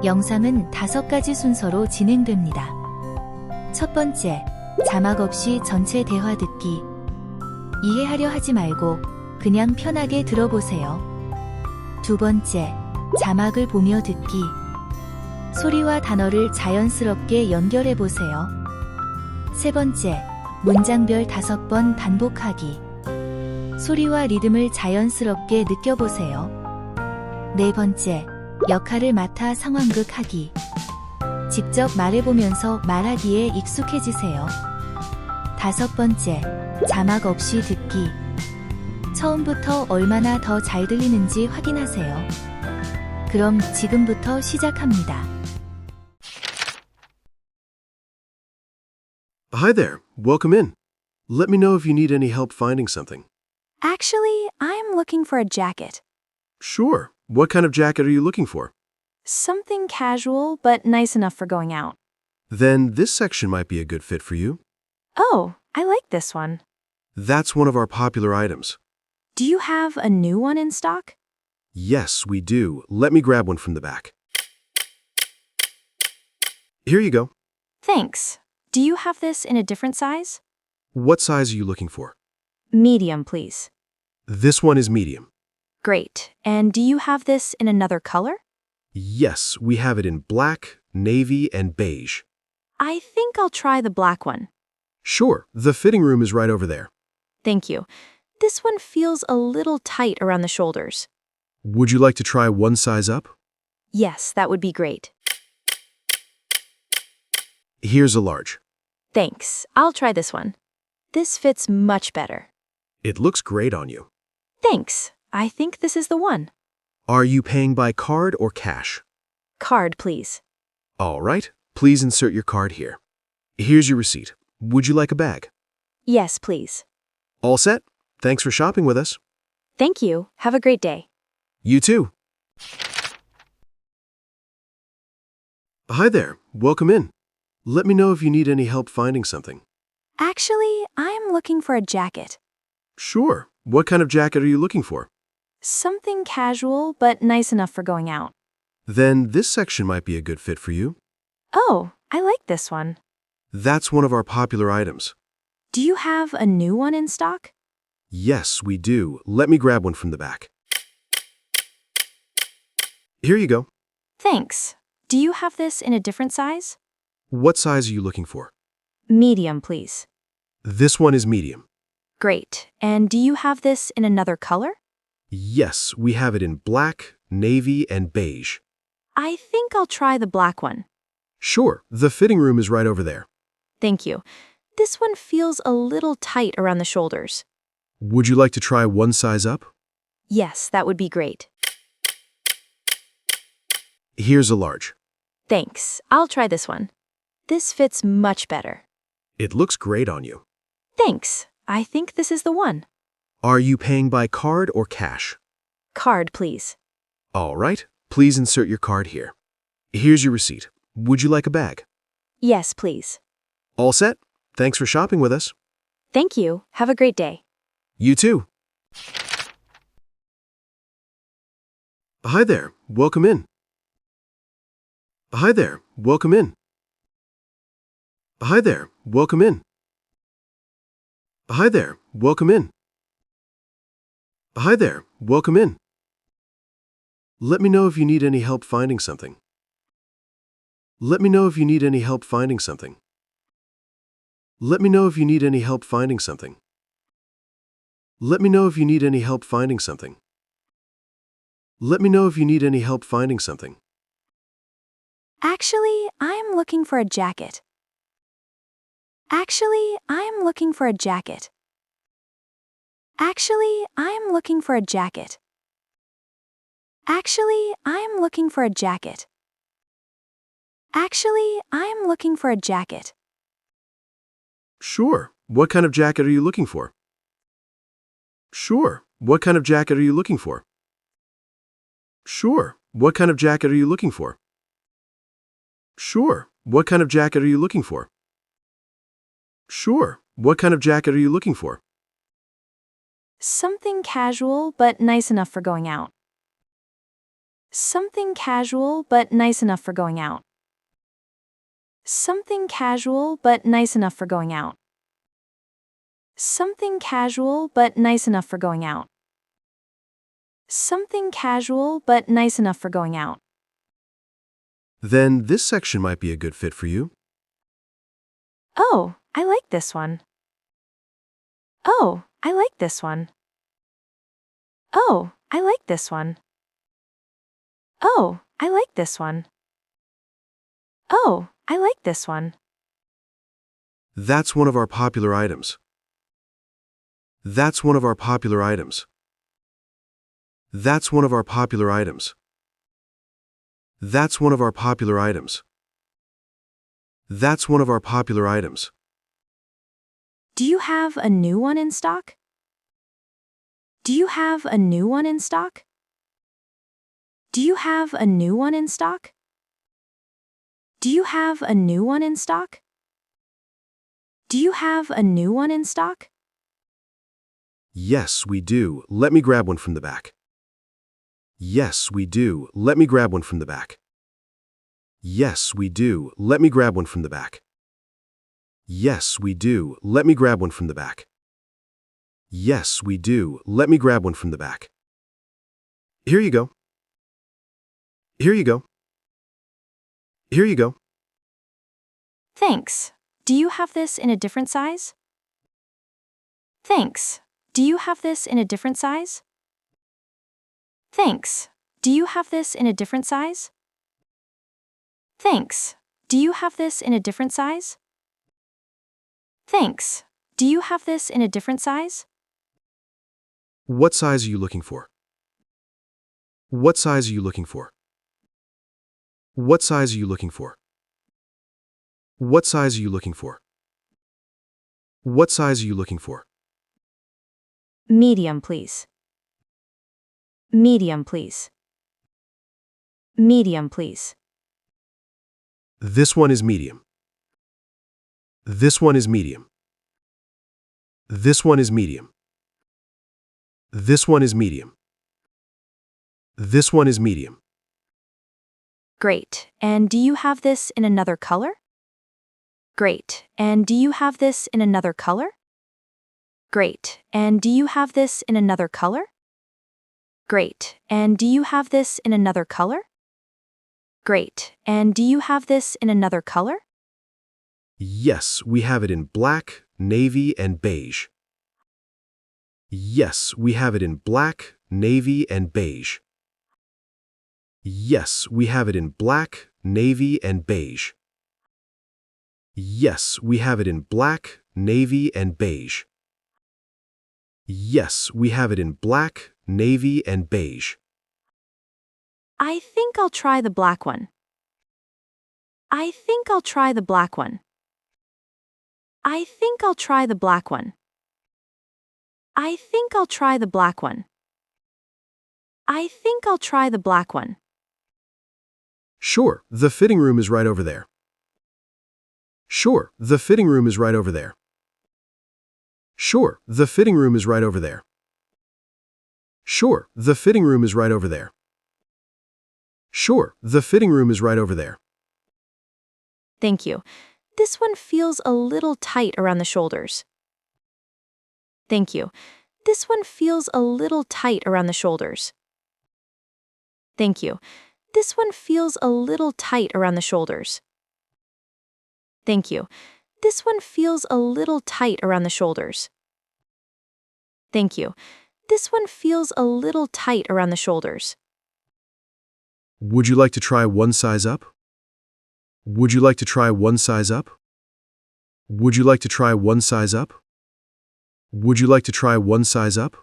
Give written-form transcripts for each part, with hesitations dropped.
영상은 5가지 순서로 진행됩니다. 첫 번째, 자막 없이 전체 대화 듣기. 이해하려 하지 말고 그냥 편하게 들어보세요. 두 번째, 자막을 보며 듣기. 소리와 단어를 자연스럽게 연결해 보세요. 세 번째, 문장별 5번 반복하기. 소리와 리듬을 자연스럽게 느껴보세요. 네 번째, 역할을 맡아 상황극 하기. 직접 말해보면서 말하기에 익숙해지세요. 다섯 번째, 자막 없이 듣기. 처음부터 얼마나 더 잘 들리는지 확인하세요. 그럼 지금부터 시작합니다. Hi there, welcome in. Let me know if you need any help finding something. Actually, I'm looking for a jacket. Sure, what kind of jacket are you looking for? Something casual, but nice enough for going out. Then this section might be a good fit for you. Oh, I like this one. That's one of our popular items. Do you have a new one in stock? Yes, we do. Let me grab one from the back. Here you go. Thanks. Do you have this in a different size? What size are you looking for? Medium, please. This one is medium. Great. And do you have this in another color? Yes, we have it in black, navy, and beige. I think I'll try the black one. Sure, the fitting room is right over there. Thank you. This one feels a little tight around the shoulders. Would you like to try one size up? Yes, that would be great. Here's a large. Thanks. I'll try this one. This fits much better. It looks great on you. Thanks. I think this is the one. Are you paying by card or cash? Card, please. All right, please insert your card here. Here's your receipt. Would you like a bag? Yes, please. All set? Thanks for shopping with us. Thank you. Have a great day. You too. Hi there, welcome in. Let me know if you need any help finding something. Actually, I'm looking for a jacket. Sure, what kind of jacket are you looking for? Something casual, but nice enough for going out. Then this section might be a good fit for you. Oh, I like this one. That's one of our popular items. Do you have a new one in stock? Yes, we do. Let me grab one from the back. Here you go. Thanks. Do you have this in a different size? What size are you looking for? Medium, please. This one is medium. Great. And do you have this in another color? Yes, we have it in black, navy, and beige. I think I'll try the black one. Sure, the fitting room is right over there. Thank you. This one feels a little tight around the shoulders. Would you like to try one size up? Yes, that would be great. Here's a large. Thanks. I'll try this one. This fits much better. It looks great on you. Thanks. I think this is the one. Are you paying by card or cash? Card, please. All right, please insert your card here. Here's your receipt. Would you like a bag? Yes, please. All set? Thanks for shopping with us. Thank you. Have a great day. You too. Hi there, welcome in. Hi there, welcome in. Hi there, welcome in. Hi there, welcome in. Hi there, welcome in. Let me know if you need any help finding something. Let me know if you need any help finding something. Let me know if you need any help finding something. Let me know if you need any help finding something. Let me know if you need any help finding something. Actually, I'm looking for a jacket. Actually, I'm looking for a jacket. Actually, I'm looking for a jacket. Actually, I'm looking for a jacket. Actually, I'm looking for a jacket. Sure, what kind of jacket are you looking for? Sure, what kind of jacket are you looking for? Sure, what kind of jacket are you looking for? Sure, what kind of jacket are you looking for? Sure, what kind of jacket are you looking for? Something casual, but nice enough for going out. Something casual but nice enough for going out. Something casual but nice enough for going out. Something casual but nice enough for going out. Something casual but nice enough for going out. Then this section might be a good fit for you. Oh, I like this one. Oh, I like this one. Oh, I like this one. Oh, I like this one. Oh, I like this one. That's one of our popular items. That's one of our popular items. That's one of our popular items. That's one of our popular items. That's one of our popular items. Do you have a new one in stock? Do you have a new one in stock? Do you have a new one in stock? Do you have a new one in stock? Do you have a new one in stock? Yes, we do. Let me grab one from the back. Yes, we do. Let me grab one from the back. Yes, we do. Let me grab one from the back. Yes, we do. Let me grab one from the back. Yes, we do. Let me grab one from the back. Here you go. Here you go. Here you go. Thanks. Do you have this in a different size? Thanks. Do you have this in a different size? Thanks. Do you have this in a different size? Thanks. Do you have this in a different size? Thanks. Do you have this in a different size? What size are you looking for? What size are you looking for? What size are you looking for? What size are you looking for? What size are you looking for? Medium, please. Medium, please. Medium, please. This one is medium. This one is medium. This one is medium. This one is medium. This one is medium. Great. And do you have this in another color? Great. And do you have this in another color? Great. And do you have this in another color? Great. And do you have this in another color? Great. And do you have this in another color? Yes, we have it in black, navy, and beige. Yes, we have it in black, navy, and beige. Yes, we have it in black, navy, and beige. Yes, we have it in black, navy, and beige. Yes, we have it in black, navy, and beige. I think I'll try the black one. I think I'll try the black one. I think I'll try the black one. I think I'll try the black one. I think I'll try the black one. Sure, the fitting room is right over there. Sure, the fitting room is right over there. Sure, the fitting room is right over there. Sure, the fitting room is right over there. Sure, the fitting room is right over there. Thank you. This one feels a little tight around the shoulders. Thank you. This one feels a little tight around the shoulders. Thank you. This one feels a little tight around the shoulders. Thank you. This one feels a little tight around the shoulders. Thank you. This one feels a little tight around the shoulders. Would you like to try one size up? Would you like to try one size up? Would you like to try one size up? Would you like to try one size up?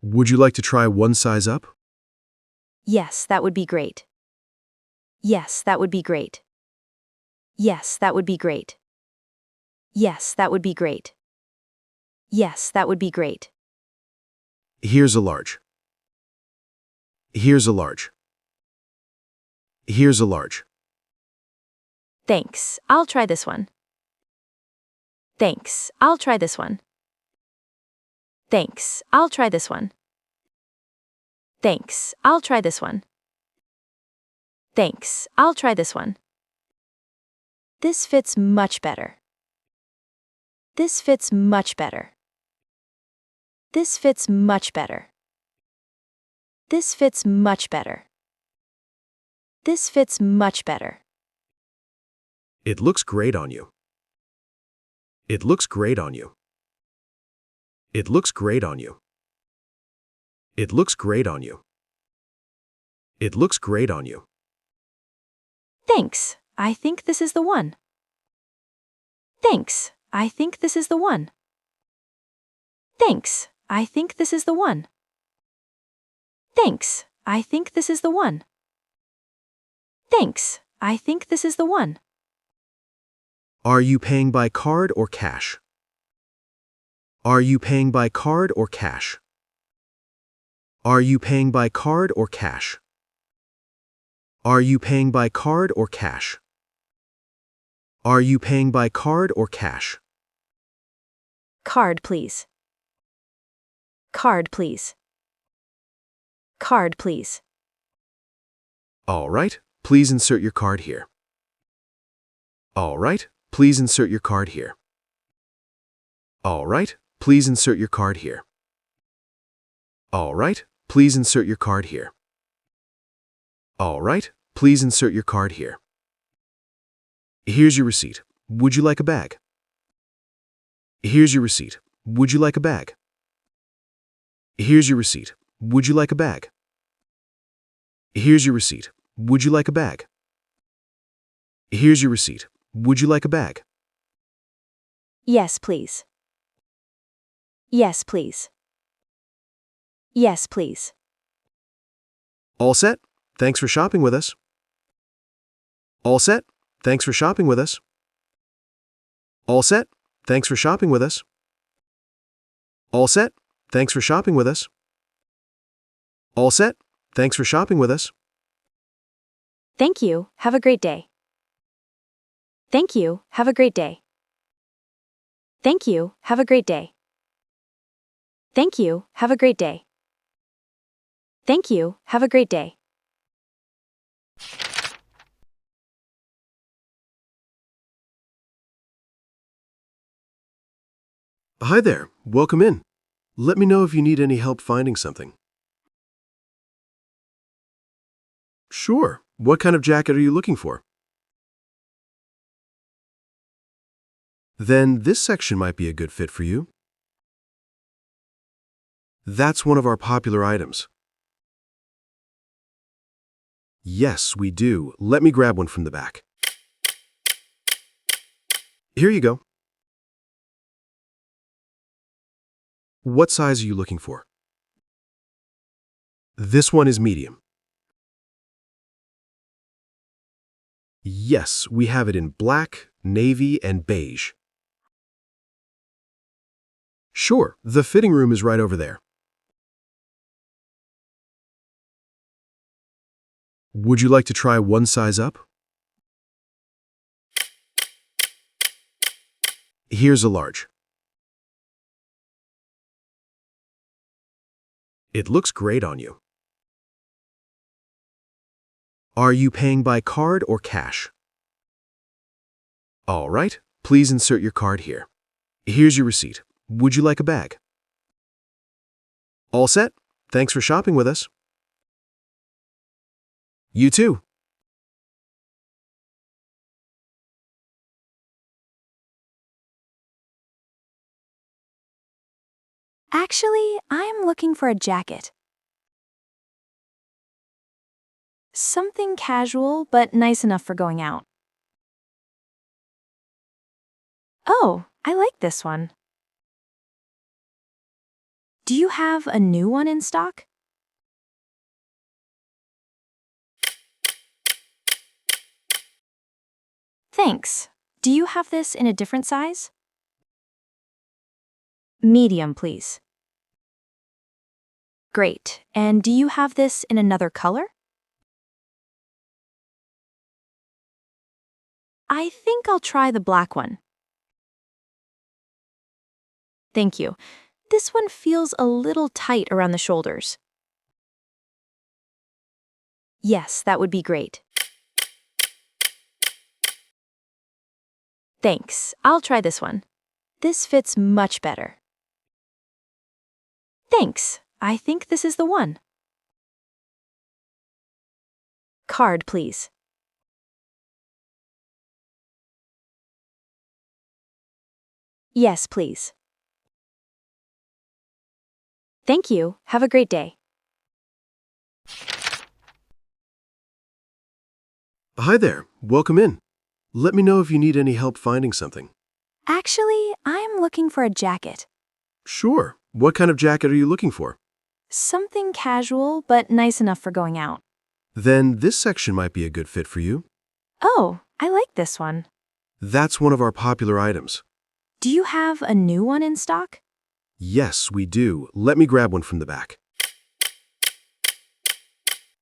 Would you like to try one size up? Yes, that would be great. Yes, that would be great. Yes, that would be great. Yes, that would be great. Yes, that would be great. Here's a large. Here's a large. Here's a large. Thanks, I'll try this one. Thanks, I'll try this one. Thanks, I'll try this one. Thanks, I'll try this one. Thanks. I'll try this one. This fits much better. This fits much better. This fits much better. This fits much better. This fits much better. It looks great on you. It looks great on you. It looks great on you. It looks great on you. It looks great on you. Thanks. I think this is the one. Thanks. I think this is the one. Thanks. I think this is the one. Thanks. I think this is the one. Thanks. I think this is the one. Are you paying by card or cash? Are you paying by card or cash? Are you paying by card or cash? Are you paying by card or cash? Are you paying by card or cash? Card, please. Card, please. Card, please. All right, please insert your card here. All right, please insert your card here. All right, please insert your card here. All right, please insert your card here. All right, please insert your card here. Here's your receipt. Would you like a bag? Here's your receipt. Would you like a bag? Here's your receipt. Would you like a bag? Here's your receipt. Would you like a bag? Here's your receipt. Would you like a bag? Yes, please. Yes, please. Yes, please. All set? Thanks for shopping with us. All set? Thanks for shopping with us. All set? Thanks for shopping with us. All set? Thanks for shopping with us. All set? Thanks for shopping with us. Thank you. Have a great day. Thank you. Have a great day. Thank you. Have a great day. Thank you. Have a great day. Thank you. Have a great day. Hi there. Welcome in. Let me know if you need any help finding something. Sure. What kind of jacket are you looking for? Then this section might be a good fit for you. That's one of our popular items. Yes, we do. Let me grab one from the back. Here you go. What size are you looking for? This one is medium. Yes, we have it in black, navy, and beige. Sure, the fitting room is right over there. Would you like to try one size up? Here's a large. It looks great on you. Are you paying by card or cash? All right, please insert your card here. Here's your receipt. Would you like a bag? All set? Thanks for shopping with us. You too. Actually, I'm looking for a jacket. Something casual, but nice enough for going out. Oh, I like this one. Do you have a new one in stock? Thanks. Do you have this in a different size? Medium, please. Great. And do you have this in another color? I think I'll try the black one. Thank you. This one feels a little tight around the shoulders. Yes, that would be great. Thanks. I'll try this one. This fits much better. Thanks. I think this is the one. Card, please. Yes, please. Thank you. Have a great day. Hi there. Welcome in. Let me know if you need any help finding something. Actually, I'm looking for a jacket. Sure. What kind of jacket are you looking for? Something casual, but nice enough for going out. Then this section might be a good fit for you. Oh, I like this one. That's one of our popular items. Do you have a new one in stock? Yes, we do. Let me grab one from the back.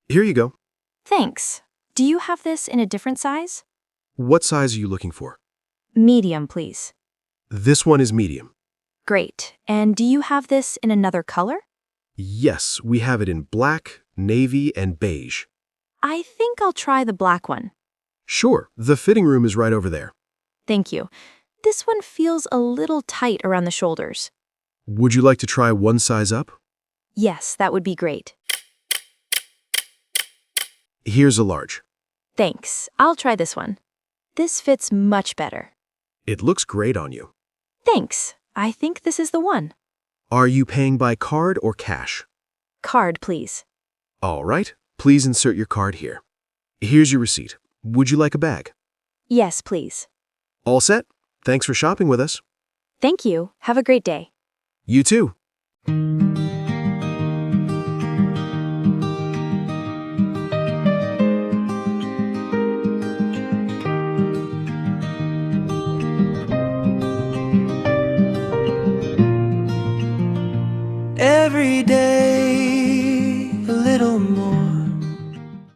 Here you go. Thanks. Do you have this in a different size? What size are you looking for? Medium, please. This one is medium. Great. And do you have this in another color? Yes, we have it in black, navy, and beige. I think I'll try the black one. Sure, the fitting room is right over there. Thank you. This one feels a little tight around the shoulders. Would you like to try one size up? Yes, that would be great. Here's a large. Thanks. I'll try this one. This fits much better. It looks great on you. Thanks. I think this is the one. Are you paying by card or cash? Card, please. All right, please insert your card here. Here's your receipt. Would you like a bag? Yes, please. All set? Thanks for shopping with us. Thank you. Have a great day. You too. Every day, a little more.